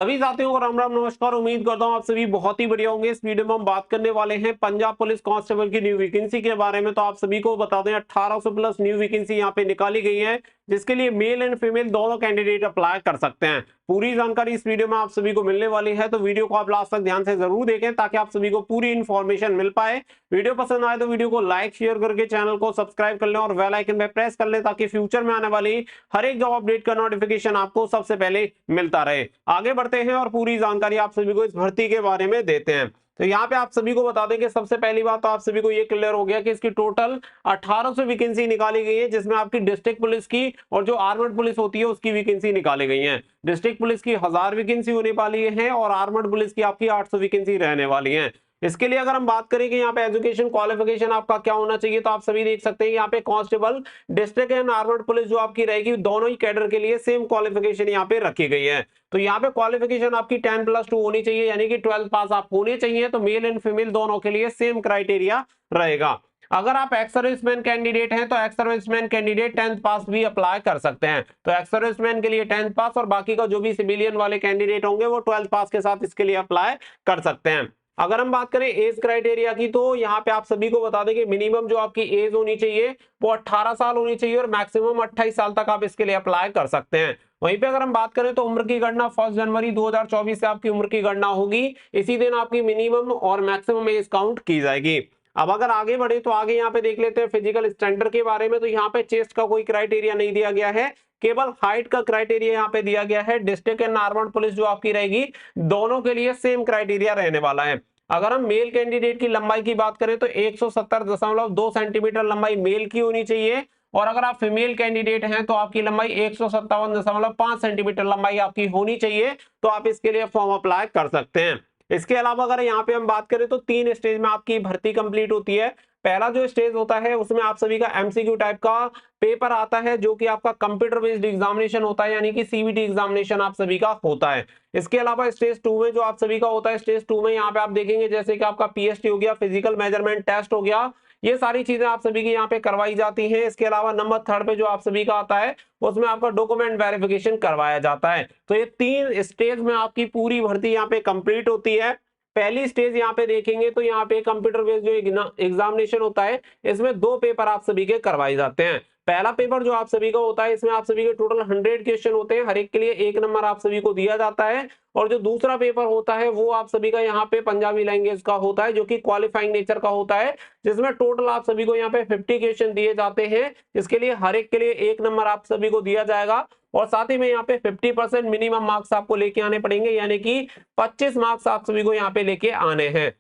सभी साथियों को राम राम नमस्कार। उम्मीद करता हूं आप सभी बहुत ही बढ़िया होंगे। इस वीडियो में हम बात करने वाले हैं पंजाब पुलिस कांस्टेबल की न्यू वैकेंसी के बारे में। तो आप सभी को बता दें 1800 प्लस न्यू वैकेंसी यहां पे निकाली गई है, जिसके लिए मेल एंड फीमेल दोनों कैंडिडेट अप्लाई कर सकते हैं। पूरी जानकारी इस वीडियो में आप सभी को मिलने वाली है, तो वीडियो को आप लास्ट तक ध्यान से जरूर देखें ताकि आप सभी को पूरी इंफॉर्मेशन मिल पाए। वीडियो पसंद आए तो वीडियो को लाइक शेयर करके चैनल को सब्सक्राइब कर लें और बेल आइकन पे प्रेस कर लें ताकि फ्यूचर में आने वाली हर एक जॉब अपडेट का नोटिफिकेशन आपको सबसे पहले मिलता रहे। आगे बढ़ते हैं और पूरी जानकारी आप सभी को इस भर्ती के बारे में देते हैं। तो यहाँ पे आप सभी को बता दें कि सबसे पहली बात तो आप सभी को ये क्लियर हो गया कि इसकी टोटल 1800 वैकेंसी निकाली गई है, जिसमें आपकी डिस्ट्रिक्ट पुलिस की और जो आर्मड पुलिस होती है उसकी वैकेंसी निकाली गई है। डिस्ट्रिक्ट पुलिस की 1000 वैकेंसी होने वाली है और आर्मड पुलिस की आपकी 800 वैकेंसी रहने वाली है। इसके लिए अगर हम बात करें कि यहाँ पे एजुकेशन क्वालिफिकेशन आपका क्या होना चाहिए, तो आप सभी देख सकते हैं यहाँ पे constable, district and armed police जो आपकी रहेगी, दोनों ही कैडर के लिए सेम क्वालिफिकेशन यहाँ पे रखी गई है। तो यहाँ पे क्वालिफिकेशन आपकी 10+2 होनी चाहिए, यानी कि 12 पास आप होने चाहिए। तो मेल एंड फीमेल दोनों के लिए सेम क्राइटेरिया रहेगा। अगर आप एक्स सर्विसमैन कैंडिडेट हैं तो एक्स सर्विसमैन कैंडिडेट 10th पास भी अप्लाई कर सकते हैं। तो एक्स सर्विसमैन के लिए 10th पास और बाकी का जो भी सिविलियन वाले कैंडिडेट होंगे वो 12th पास के साथ इसके लिए अप्लाई कर सकते हैं। अगर हम बात करें एज क्राइटेरिया की, तो यहाँ पे आप सभी को बता दें कि मिनिमम जो आपकी एज होनी चाहिए वो 18 साल होनी चाहिए और मैक्सिमम 28 साल तक आप इसके लिए अप्लाई कर सकते हैं। वहीं पे अगर हम बात करें तो उम्र की गणना 1 जनवरी 2024 से आपकी उम्र की गणना होगी। इसी दिन आपकी मिनिमम और मैक्सिमम एज काउंट की जाएगी। अब अगर आगे बढ़े तो आगे यहाँ पे देख लेते हैं फिजिकल स्टैंडर्ड के बारे में। तो यहाँ पे चेस्ट का कोई क्राइटेरिया नहीं दिया गया है, केवल हाइट का क्राइटेरिया यहाँ पे दिया गया है। डिस्ट्रिक्ट एंड आर्मड पुलिस जो आपकी रहेगी, दोनों के लिए सेम क्राइटेरिया रहने वाला है। अगर हम मेल कैंडिडेट की लंबाई की बात करें तो 170.2 सेंटीमीटर लंबाई मेल की होनी चाहिए, और अगर आप फीमेल कैंडिडेट हैं तो आपकी लंबाई 157.5 सेंटीमीटर लंबाई आपकी होनी चाहिए। तो आप इसके लिए फॉर्म अप्लाई कर सकते हैं। इसके अलावा अगर यहाँ पे हम बात करें तो 3 स्टेज में आपकी भर्ती कंप्लीट होती है। पहला जो स्टेज होता है उसमें आप सभी का एमसीक्यू टाइप का पेपर आता है, जो कि आपका कंप्यूटर बेस्ड एग्जामिनेशन होता है, यानी कि सीबीटी एग्जामिनेशन आप सभी का होता है। इसके अलावा स्टेज 2 में जो आप सभी का होता है, स्टेज 2 में यहाँ पे आप देखेंगे जैसे कि आपका पीएसटी हो गया, फिजिकल मेजरमेंट टेस्ट हो गया, ये सारी चीजें आप सभी की यहाँ पे करवाई जाती हैं। इसके अलावा नंबर 3 पे जो आप सभी का आता है उसमें आपका डॉक्यूमेंट वेरिफिकेशन करवाया जाता है। तो ये 3 स्टेज में आपकी पूरी भर्ती यहाँ पे कंप्लीट होती है। पहली स्टेज यहाँ पे देखेंगे तो यहाँ पे कंप्यूटर बेस्ड जो एग्जामिनेशन होता है, इसमें 2 पेपर आप सभी के करवाए जाते हैं। पहला पेपर जो आप सभी का होता है, इसमें आप सभी के टोटल 100 क्वेश्चन होते हैं, हर एक के लिए 1 नंबर आप सभी को दिया जाता है। और जो दूसरा पेपर होता है वो आप सभी का यहाँ पे पंजाबी लैंग्वेज का होता है, जो कि क्वालिफाइंग नेचर का होता है, जिसमें टोटल आप सभी को यहाँ पे 50 क्वेश्चन दिए जाते हैं। इसके लिए हर एक के लिए 1 नंबर आप सभी को दिया जाएगा, और साथ ही में यहाँ पे 50% मिनिमम मार्क्स आपको लेके आने पड़ेंगे, यानी कि 25 मार्क्स आप सभी को यहाँ पे लेके आने हैं।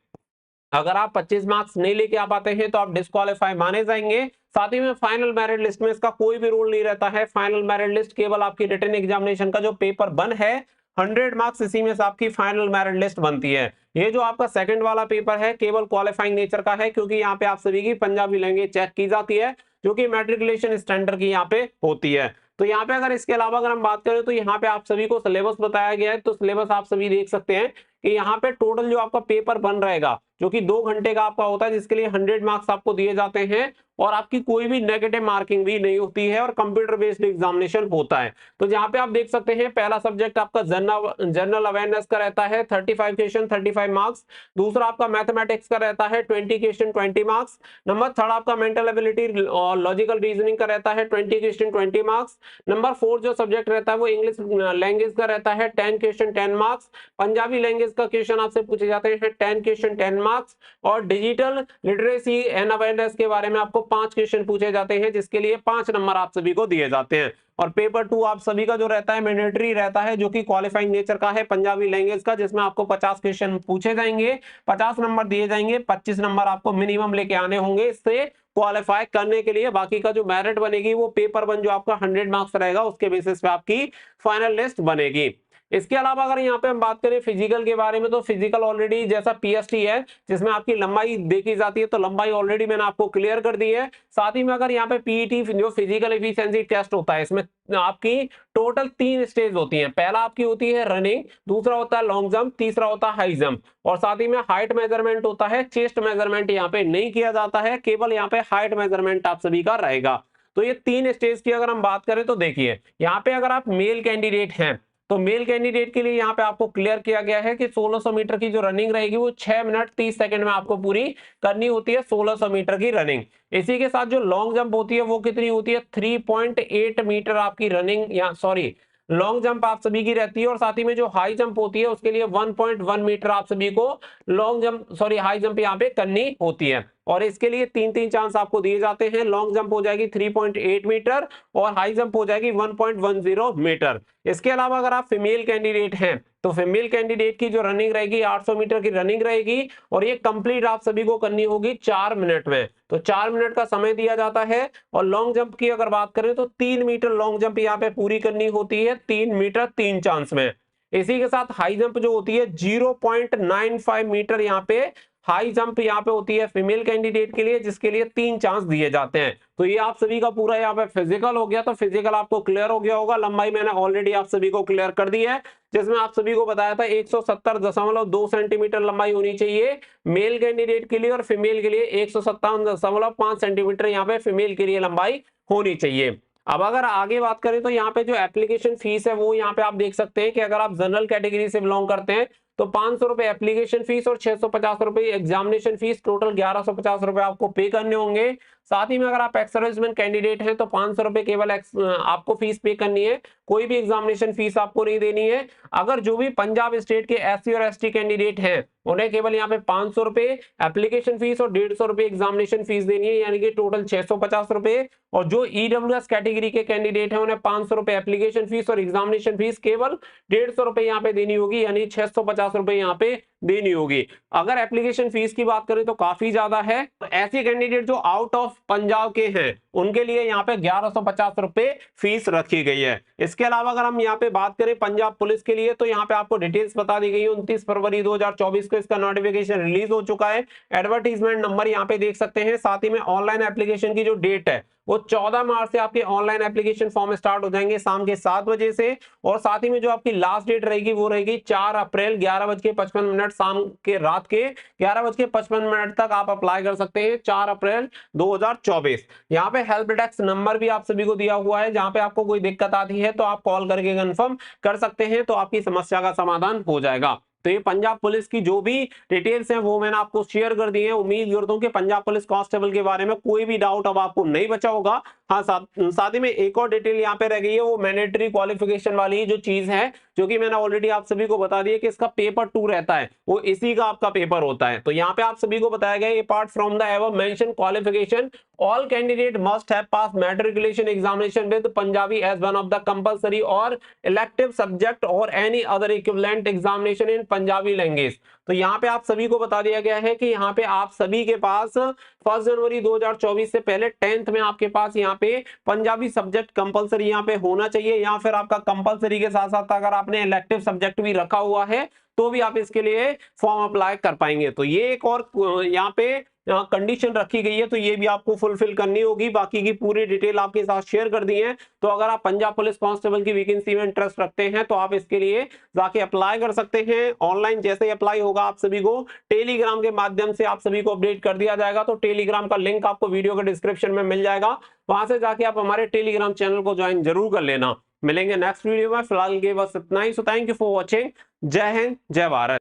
अगर आप 25 मार्क्स नहीं लेके आ पाते हैं तो आप डिस्क्वालीफाई माने जाएंगे। साथ ही में फाइनल मेरिट लिस्ट में इसका कोई भी रोल नहीं रहता है। फाइनल मेरिट लिस्ट केवल आपकी रिटन एग्जामिनेशन का जो पेपर 1 है, 100 मार्क्स, इसी में से आपकी फाइनल मेरिट लिस्ट बनती है। ये जो आपका सेकंड वाला पेपर है केवल क्वालिफाइंग नेचर का है, क्योंकि यहाँ पे आप सभी की पंजाबी लैंग्वेज चेक की जाती है, जो कि मैट्रिकुलेशन स्टैंडर्ड की यहाँ पे होती है। तो यहाँ पे अगर इसके अलावा अगर हम बात करें तो यहाँ पे आप सभी को सिलेबस बताया गया है। तो सिलेबस आप सभी देख सकते हैं कि यहाँ पे टोटल जो आपका पेपर बन रहेगा, जो कि 2 घंटे का आपका होता है, जिसके लिए 100 मार्क्स आपको दिए जाते हैं, और आपकी कोई भी नेगेटिव मार्किंग भी नहीं होती है, और कंप्यूटर बेस्ड एग्जामिनेशन होता है। तो जहाँ पे आप देख सकते हैं पहला सब्जेक्ट आपका जनरल अवेयरनेस का रहता है 35 क्वेश्चन 35 मार्क्स। दूसरा आपका मैथमेटिक्स का रहता है 20 क्वेश्चन 20 मार्क्स। नंबर 3 आपका मेंटल एबिलिटी और लॉजिकल रीजनिंग का रहता है 20 क्वेश्चन 20 मार्क्स। नंबर 4 जो सब्जेक्ट रहता है वो इंग्लिश लैंग्वेज का रहता है 10 क्वेश्चन 10 मार्क्स। पंजाबी लैंग्वेज का क्वेश्चन आपसे पूछे जाते हैं 10 क्वेश्चन 10 मार्क्स। और डिजिटल लिटरेसी एंड अवेयरनेस के बारे में आपको 5 क्वेश्चन पूछे जाते हैं, जिसके लिए 5 नंबर आप सभी को दिए जाते हैं। और पेपर 2 आप सभी का जो रहता है मैंडेटरी रहता है, जो कि क्वालिफाइंग नेचर का है, पंजाबी लैंग्वेज का, जिसमें आपको 50 क्वेश्चन पूछे जाएंगे, 50 नंबर दिए जाएंगे, 25 नंबर आपको मिनिमम लेके आने होंगे इससे क्वालिफाई करने के लिए। बाकी का जो मेरिट बनेगी वो पेपर 1 जो आपका 100 मार्क्स रहेगा उसके बेसिस पे आपकी फाइनल लिस्ट बनेगी। इसके अलावा अगर यहाँ पे हम बात करें फिजिकल के बारे में, तो फिजिकल ऑलरेडी जैसा पीएसटी है जिसमें आपकी लंबाई देखी जाती है, तो लंबाई ऑलरेडी मैंने आपको क्लियर कर दी है। साथ ही में अगर यहाँ पे पीईटी जो फिजिकल एफिशिएंसी टेस्ट होता है, इसमें आपकी टोटल 3 स्टेज होती हैं। पहला आपकी होती है रनिंग, दूसरा होता है लॉन्ग जंप, तीसरा होता है हाई जंप, और साथ ही में हाइट मेजरमेंट होता है। चेस्ट मेजरमेंट यहाँ पे नहीं किया जाता है, केवल यहाँ पे हाइट मेजरमेंट आप सभी का रहेगा। तो ये 3 स्टेज की अगर हम बात करें तो देखिए यहाँ पे अगर आप मेल कैंडिडेट हैं तो मेल कैंडिडेट के लिए यहाँ पे आपको क्लियर किया गया है कि 1600 मीटर की जो रनिंग रहेगी वो 6 मिनट 30 सेकंड में आपको पूरी करनी होती है, 1600 मीटर की रनिंग। इसी के साथ जो लॉन्ग जंप होती है वो कितनी होती है, 3.8 मीटर आपकी रनिंग, या सॉरी लॉन्ग जंप आप सभी की रहती है। और साथ ही में जो हाई जंप होती है उसके लिए 1.1 मीटर आप सभी को long jump sorry high jump यहाँ पे करनी होती है। और इसके लिए 3-3 चांस आपको दिए जाते हैं। लॉन्ग जंप हो जाएगी 3.8 मीटर और हाई जंप हो जाएगी 1.10 मीटर। इसके अलावा अगर आप फीमेल कैंडिडेट हैं तो फीमेल कैंडिडेट की जो रनिंग रहेगी 800 मीटर की रनिंग रहेगी और ये कंप्लीट आप सभी को करनी होगी 4 मिनट में। तो 4 मिनट का समय दिया जाता है। और लॉन्ग जंप की अगर बात करें तो 3 मीटर लॉन्ग जंप यहाँ पे पूरी करनी होती है, 3 मीटर 3 चांस में। इसी के साथ हाई जंप जो होती है 0.95 मीटर यहाँ पे हाई जंप यहाँ पे होती है फीमेल कैंडिडेट के लिए, जिसके लिए 3 चांस दिए जाते हैं। तो ये आप सभी का पूरा यहाँ पे फिजिकल हो गया। तो फिजिकल आपको क्लियर हो गया होगा। लंबाई मैंने ऑलरेडी आप सभी को क्लियर कर दी है, जिसमें आप सभी को बताया था 170.2 सेंटीमीटर लंबाई होनी चाहिए मेल कैंडिडेट के लिए और फीमेल के लिए 157.5 सेंटीमीटर यहाँ पे फीमेल के लिए लंबाई होनी चाहिए। अब अगर आगे बात करें तो यहाँ पे जो एप्लीकेशन फीस है वो यहाँ पे आप देख सकते हैं कि अगर आप जनरल कैटेगरी से बिलोंग करते हैं तो 500 रुपए एप्लीकेशन फीस और 650 रुपए एग्जामिनेशन फीस, टोटल 1150 रुपए आपको पे करने होंगे। साथ ही में अगर आप एक्स सर्विसमैन कैंडिडेट हैं तो 500 रुपए केवल आपको फीस पे करनी है, कोई भी एग्जामिनेशन फीस आपको नहीं देनी है। अगर जो भी पंजाब स्टेट के एससी और एसटी कैंडिडेट हैं उन्हें केवल यहाँ पे 500 रुपए एप्लीकेशन फीस और 150 रुपए एग्जामिनेशन फीस देनी है, यानी कि टोटल 650 रुपए। और जो ईडब्ल्यूएस कैटेगरी के कैंडिडेट हैं उन्हें 500 रुपए एप्लीकेशन फीस और एग्जामिनेशन फीस केवल 150 रुपए यहाँ पे देनी होगी, यानी 650 रुपए यहाँ पे देनी होगी। अगर एप्लीकेशन फीस की बात करें तो काफी ज्यादा है। ऐसे कैंडिडेट जो आउट ऑफ पंजाब के हैं उनके लिए यहाँ पे 1150 रुपए फीस रखी गई है। इसके अलावा अगर हम यहाँ पे बात करें पंजाब पुलिस के लिए तो यहाँ पे आपको डिटेल्स बता दी गई है। 29 फरवरी 2024 को इसका नोटिफिकेशन रिलीज हो चुका है। एडवर्टीजमेंट नंबर यहाँ पे देख सकते हैं। साथ ही में ऑनलाइन एप्लीकेशन की जो डेट है वो 14 मार्च से आपके ऑनलाइन एप्लीकेशन फॉर्म स्टार्ट हो जाएंगे शाम के 7 बजे से। और साथ ही में जो आपकी लास्ट डेट रहेगी वो रहेगी 4 अप्रैल 11:55 शाम के रात के 11:55 तक आप अप्लाई कर सकते हैं, 4 अप्रैल 2024। यहाँ पे हेल्प डेस्क नंबर भी आप सभी को दिया हुआ है, जहां पे आपको कोई दिक्कत आती है तो आप कॉल करके कंफर्म कर सकते हैं, तो आपकी समस्या का समाधान हो जाएगा। तो ये पंजाब पुलिस की जो भी डिटेल्स हैं वो मैंने आपको शेयर कर दी है। उम्मीद करता हूं कि पंजाब पुलिस कांस्टेबल के बारे में कोई भी डाउट अब आपको नहीं बचा होगा। हाँ, साथ ही में एक और डिटेल यहाँ पे रह गई है, वो मैंडेटरी क्वालिफिकेशन वाली जो चीज है, जो कि मैंने ऑलरेडी आप सभी को बता दिया कि इसका पेपर 2 रहता है, वो इसी का आपका पेपर होता है। तो यहाँ पे आप सभी को बताया गया apart from the above mention qualification all candidate must have pass matriculation examination with Punjabi as one of the compulsory और इलेक्टिव सब्जेक्ट और any other equivalent examination in Punjabi language. तो यहाँ पे आप सभी को बता दिया गया है कि यहाँ पे आप सभी के पास 1 जनवरी 2024 से पहले 10th में आपके पास यहाँ पे पंजाबी सब्जेक्ट कंपलसरी यहाँ पे होना चाहिए, या फिर आपका कंपलसरी के साथ साथ अगर आपने इलेक्टिव सब्जेक्ट भी रखा हुआ है तो भी आप इसके लिए फॉर्म अप्लाई कर पाएंगे। तो ये एक और यहाँ पे कंडीशन रखी गई है, तो ये भी आपको फुलफिल करनी होगी। बाकी की पूरी डिटेल आपके साथ शेयर कर दी है। तो अगर आप पंजाब पुलिस कांस्टेबल की वैकेंसी में इंटरेस्ट रखते हैं तो आप इसके लिए जाके अप्लाई कर सकते हैं। ऑनलाइन जैसे ही अप्लाई होगा आप सभी को टेलीग्राम के माध्यम से आप सभी को अपडेट कर दिया जाएगा। तो टेलीग्राम का लिंक आपको वीडियो के डिस्क्रिप्शन में मिल जाएगा, वहां से जाके आप हमारे टेलीग्राम चैनल को ज्वाइन जरूर कर लेना। मिलेंगे नेक्स्ट वीडियो में, फिलहाल के बस इतना ही। So thank you for watching. जय हिंद, जय भारत।